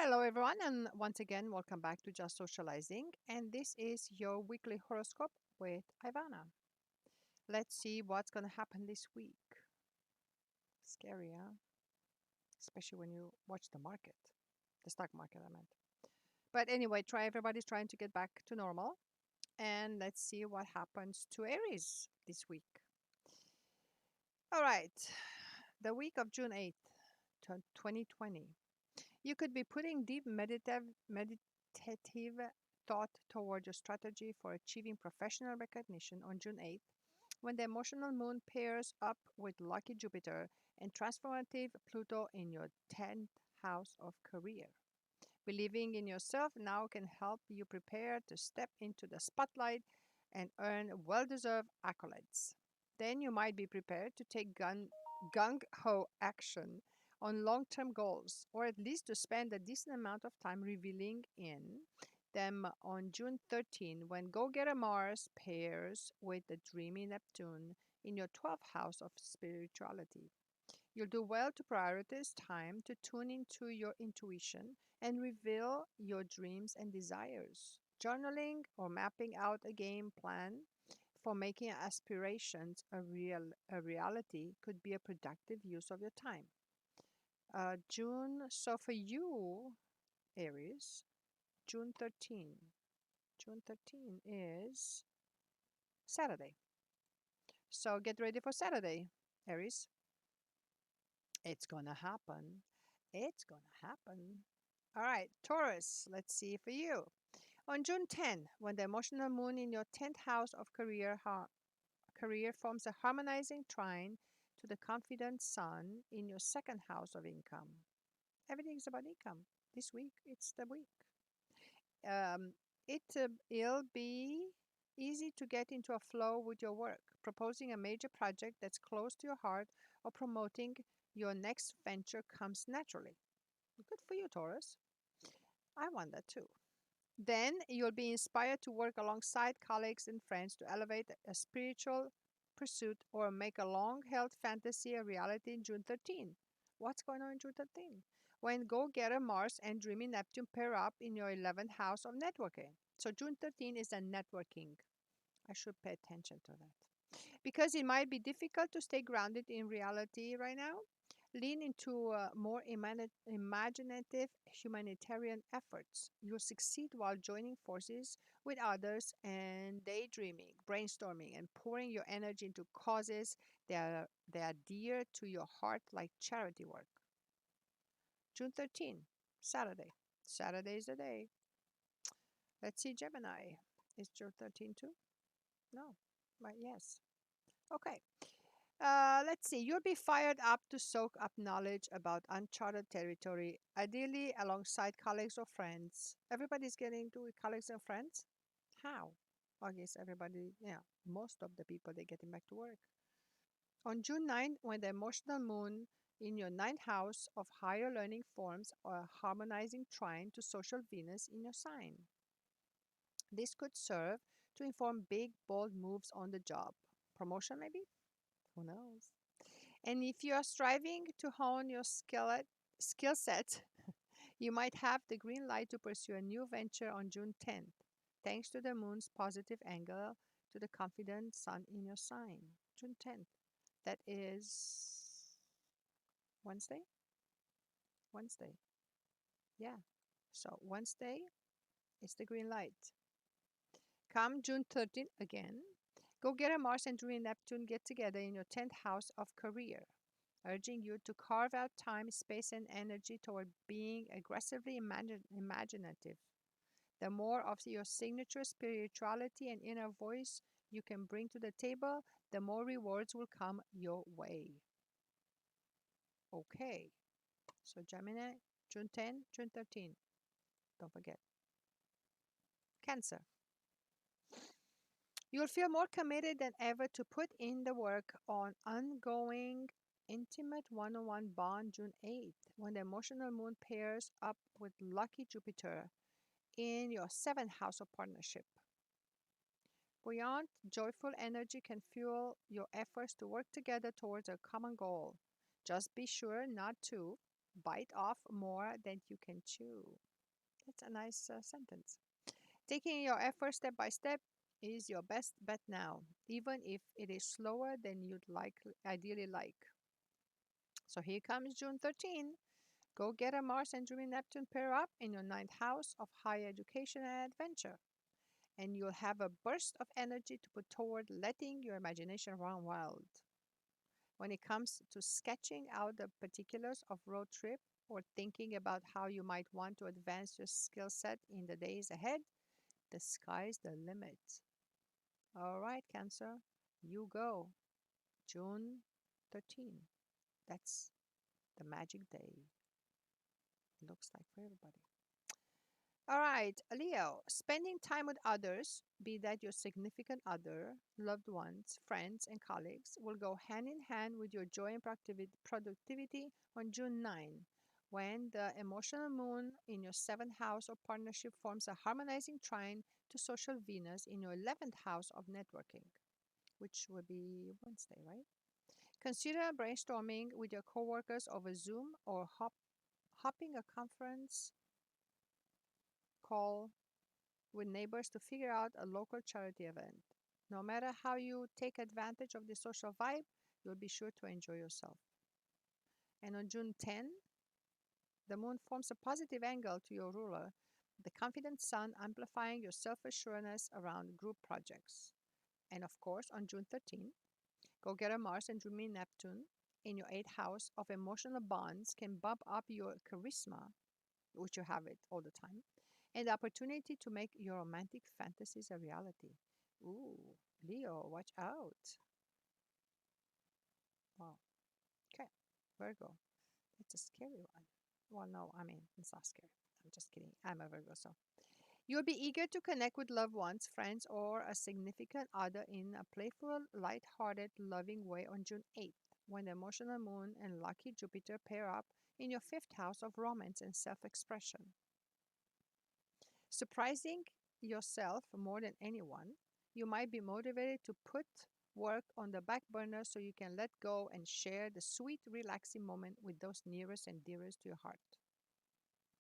Hello, everyone, and once again, welcome back to Just Socializing. And this is your weekly horoscope with Ivona. Let's see what's going to happen this week. Scary, huh? Especially when you watch the market, the stock market, I meant. But anyway, everybody's trying to get back to normal. And let's see what happens to Aries this week. All right, the week of June 8th, 2020. You could be putting deep meditative thought toward your strategy for achieving professional recognition on June 8th, when the emotional moon pairs up with lucky Jupiter and transformative Pluto in your 10th house of career. Believing in yourself now can help you prepare to step into the spotlight and earn well deserved accolades. Then you might be prepared to take gung ho action on long term goals, or at least to spend a decent amount of time revealing in them on June 13, when Go Getter Mars pairs with the dreamy Neptune in your 12th house of spirituality. You'll do well to prioritize time to tune into your intuition and reveal your dreams and desires. Journaling or mapping out a game plan for making aspirations a reality could be a productive use of your time. So for you, Aries, June 13. June 13 is Saturday. So get ready for Saturday, Aries. It's going to happen. It's going to happen. All right, Taurus, let's see for you. On June 10, when the emotional moon in your 10th house of career forms a harmonizing trine to the confident sun in your second house of income. Everything's about income. This week, it's the week. Um, it'll be easy to get into a flow with your work, proposing a major project that's close to your heart or promoting your next venture comes naturally. Good for you, Taurus. I want that too. Then you'll be inspired to work alongside colleagues and friends to elevate a spiritual pursuit or make a long held fantasy a reality in June 13. What's going on in June 13? When Go Getter Mars and Dreamy Neptune pair up in your 11th house of networking. So June 13 is a networking. I should pay attention to that. Because it might be difficult to stay grounded in reality right now, lean into more imaginative humanitarian efforts. You'll succeed while joining forces with others and daydreaming, brainstorming, and pouring your energy into causes that are dear to your heart, like charity work. June 13, Saturday. Saturday is the day. Let's see, Gemini. Is June 13 too? No. But yes. Okay. Let's see. You'll be fired up to soak up knowledge about uncharted territory, ideally alongside colleagues or friends. Everybody's getting to with colleagues and friends? How? I guess everybody, yeah, most of the people, they're getting back to work. On June 9th, when the emotional moon in your ninth house of higher learning forms a harmonizing trine to social Venus in your sign. This could serve to inform big, bold moves on the job. Promotion, maybe? Who knows? And if you are striving to hone your skill set, you might have the green light to pursue a new venture on June 10th, thanks to the moon's positive angle to the confident sun in your sign. June 10th. That is Wednesday? Wednesday. Yeah. So Wednesday is the green light. Come June 13th again. Go get a Mars and June Neptune get together in your 10th house of career, urging you to carve out time, space, and energy toward being aggressively imaginative. The more of your signature spirituality and inner voice you can bring to the table, the more rewards will come your way. Okay, so Gemini, June 10, June 13. Don't forget. Cancer. You'll feel more committed than ever to put in the work on ongoing intimate one-on-one bond June 8th, when the emotional moon pairs up with lucky Jupiter in your seventh house of partnership. Buoyant, joyful energy can fuel your efforts to work together towards a common goal. Just be sure not to Bite off more than you can chew. That's a nice sentence. Taking your effort step by step is your best bet now, even if it is slower than you'd ideally like. So here comes June 13. Go get a Mars and Jupiter Neptune pair up in your ninth house of higher education and adventure, and you'll have a burst of energy to put toward letting your imagination run wild. When it comes to sketching out the particulars of road trip or thinking about how you might want to advance your skill set in the days ahead, the sky's the limit. All right, Cancer, you go. June 13. That's the magic day. It looks like for everybody. All right, Leo, spending time with others, be that your significant other, loved ones, friends, and colleagues, will go hand in hand with your joy and productivity on June 9, when the emotional moon in your seventh house of partnership forms a harmonizing trine to social Venus in your 11th house of networking, which will be Wednesday, right? Consider brainstorming with your coworkers over Zoom or hopping a conference call with neighbors to figure out a local charity event. No matter how you take advantage of the social vibe, you'll be sure to enjoy yourself. And on June 10, the moon forms a positive angle to your ruler, the confident sun amplifying your self assurance around group projects. And of course, on June 13, go get a Mars and Jupiter Neptune in your eighth house of emotional bonds can bump up your charisma, which you have it all the time, and the opportunity to make your romantic fantasies a reality. Ooh, Leo, watch out. Wow. Okay, Virgo. That's a scary one. Well, no, I mean, it's not scary. I'm just kidding. I'm a Virgo, so. You'll be eager to connect with loved ones, friends, or a significant other in a playful, light-hearted, loving way on June 8th, when the emotional moon and lucky Jupiter pair up in your fifth house of romance and self-expression. Surprising yourself more than anyone, you might be motivated to put work on the back burner so you can let go and share the sweet, relaxing moment with those nearest and dearest to your heart.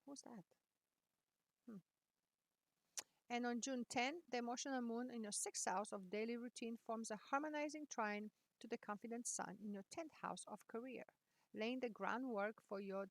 Who's that? Hmm. And on June 10, the emotional moon in your sixth house of daily routine forms a harmonizing trine to the confident sun in your 10th house of career, laying the groundwork for you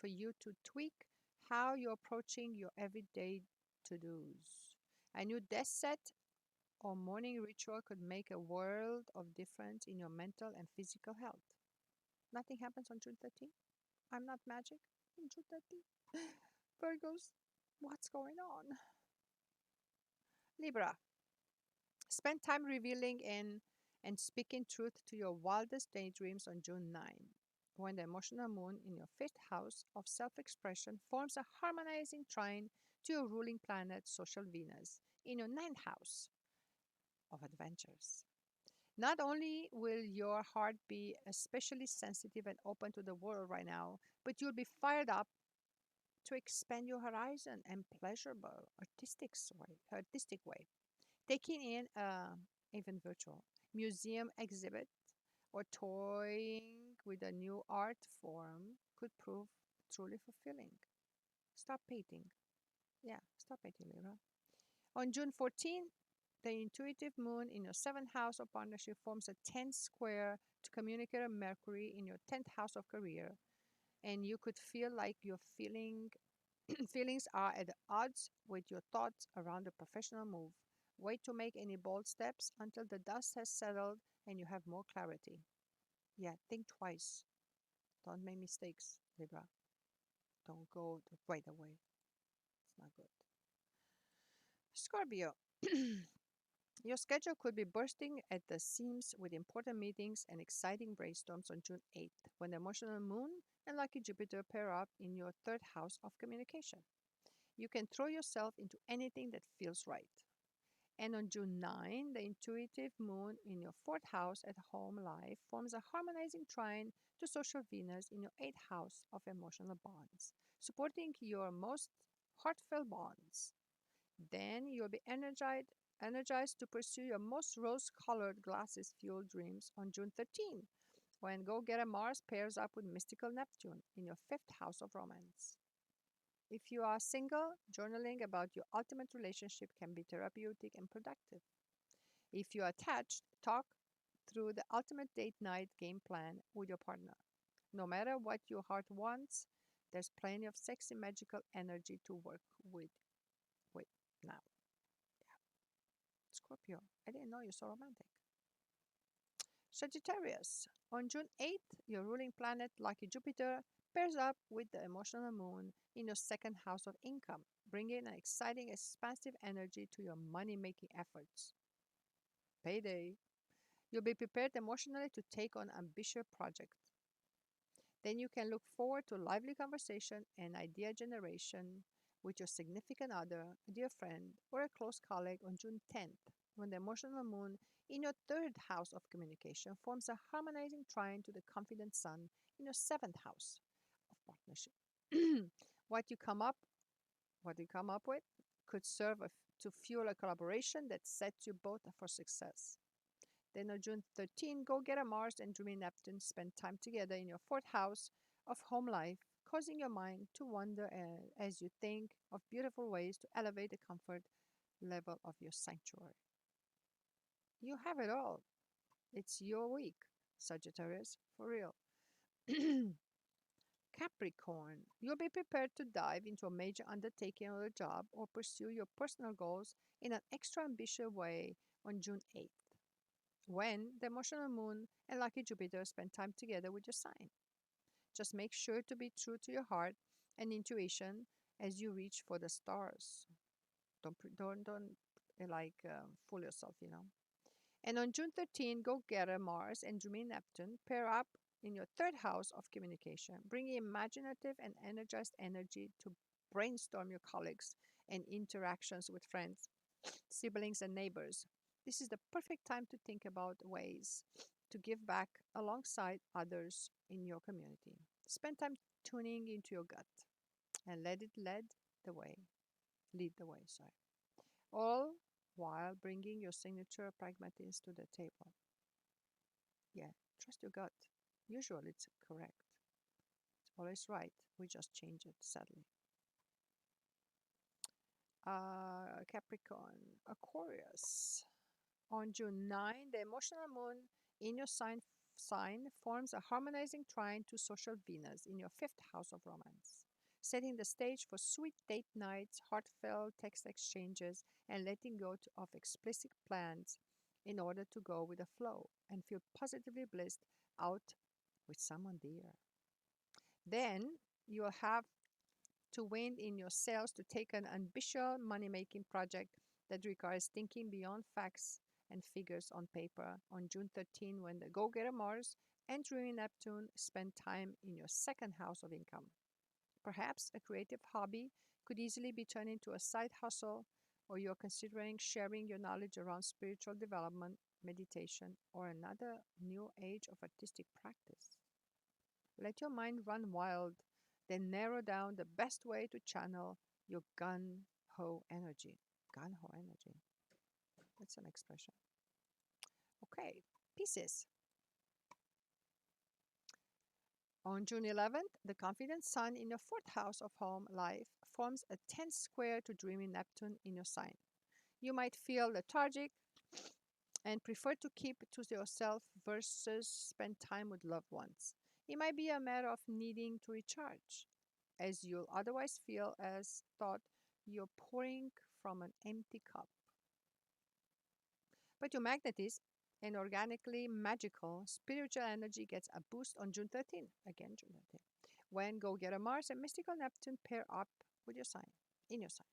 to tweak how you're approaching your everyday to-dos. A new desk set or morning ritual could make a world of difference in your mental and physical health. Nothing happens on June 13th. I'm not magic on June 13th. Virgos, what's going on? Libra, spend time revealing and speaking truth to your wildest daydreams on June 9, when the emotional moon in your fifth house of self expression forms a harmonizing trine to your ruling planet, social Venus, in your ninth house of adventures. Not only will your heart be especially sensitive and open to the world right now, but you'll be fired up to expand your horizon and pleasurable, artistic way. Taking in even virtual museum exhibit or toying with a new art form could prove truly fulfilling. Stop painting. Yeah, stop painting, Lyra. On June 14th, the intuitive moon in your seventh house of partnership forms a 10 square to communicator Mercury in your 10th house of career. And you could feel like your feelings are at odds with your thoughts around a professional move. Wait to make any bold steps until the dust has settled and you have more clarity. Yeah, think twice. Don't make mistakes, Libra. Don't go right away. It's not good. Scorpio. Your schedule could be bursting at the seams with important meetings and exciting brainstorms on June 8th, when the emotional moon and lucky Jupiter pair up in your third house of communication. You can throw yourself into anything that feels right. And on June 9, the intuitive moon in your fourth house at home life forms a harmonizing trine to social Venus in your eighth house of emotional bonds, supporting your most heartfelt bonds. Then you'll be energized to pursue your most rose colored glasses fueled dreams on June 13, when go-getter Mars pairs up with mystical Neptune in your 5th house of romance. If you are single, journaling about your ultimate relationship can be therapeutic and productive. If you are attached, talk through the ultimate date night game plan with your partner. No matter what your heart wants, there's plenty of sexy magical energy to work with now. Scorpio, I didn't know you're so romantic. Sagittarius, on June 8th, your ruling planet, lucky Jupiter, pairs up with the emotional moon in your 2nd house of income, bringing an exciting, expansive energy to your money making efforts. Payday. You'll be prepared emotionally to take on ambitious projects. Then you can look forward to lively conversation and idea generation with your significant other, a dear friend, or a close colleague on June 10th, when the emotional moon in your 3rd house of communication forms a harmonizing trine to the confident sun in your 7th house of partnership. what you come up what you come up with could serve to fuel a collaboration that sets you both up for success. Then on June 13, go-getter Mars and dreamy Neptune spend time together in your 4th house of home life, causing your mind to wander as you think of beautiful ways to elevate the comfort level of your sanctuary. You have it all. It's your week, Sagittarius, for real. Capricorn, you'll be prepared to dive into a major undertaking or a job or pursue your personal goals in an extra ambitious way on June 8th, when the emotional moon and lucky Jupiter spend time together with your sign. Just make sure to be true to your heart and intuition as you reach for the stars. Don't fool yourself. And on June 13, go-getter Mars and dreamy Neptune pair up in your 3rd house of communication, bringing imaginative and energized energy to brainstorm your colleagues and interactions with friends, siblings, and neighbors. This is the perfect time to think about ways to give back alongside others in your community. Spend time tuning into your gut and let it lead the way, sorry. All while bringing your signature pragmatism to the table. Yeah, trust your gut. Usually it's correct. It's always right. We just change it, sadly. Capricorn, Aquarius. On June 9, the emotional moon in your sign forms a harmonizing trine to social Venus in your 5th house of romance, setting the stage for sweet date nights, heartfelt text exchanges, and letting go of explicit plans in order to go with the flow and feel positively blissed out with someone dear. Then you'll have to wind in your sails to take an ambitious money making project that requires thinking beyond facts and figures on paper on June 13, when the go getter Mars entering Neptune spend time in your 2nd house of income. Perhaps a creative hobby could easily be turned into a side hustle, or you're considering sharing your knowledge around spiritual development, meditation, or another new age of artistic practice. Let your mind run wild, then narrow down the best way to channel your gun ho energy. Gun ho energy. That's an expression. Okay, Pisces. On June 11th, the confident sun in your 4th house of home life forms a tense square to dreamy Neptune in your sign. You might feel lethargic and prefer to keep to yourself versus spend time with loved ones. It might be a matter of needing to recharge, as you'll otherwise feel as thought you're pouring from an empty cup. But your magnetism and organically magical spiritual energy gets a boost on June 13th, again June 13th, when go-getter Mars and mystical Neptune pair up with your sign, in your sign.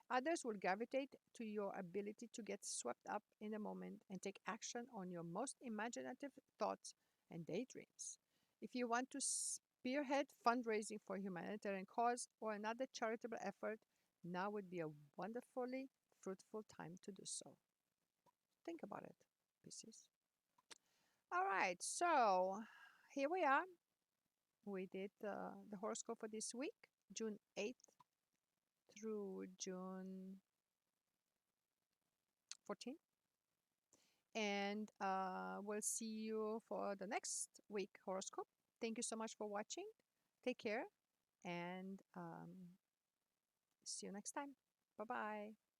Others will gravitate to your ability to get swept up in the moment and take action on your most imaginative thoughts and daydreams. If you want to spearhead fundraising for a humanitarian cause or another charitable effort, now would be a wonderfully fruitful time to do so. Think about it, Pisces. All right, so here we are. We did the horoscope for this week, June 8th through June 14th. And we'll see you for the next week horoscope. Thank you so much for watching. Take care and see you next time. Bye bye.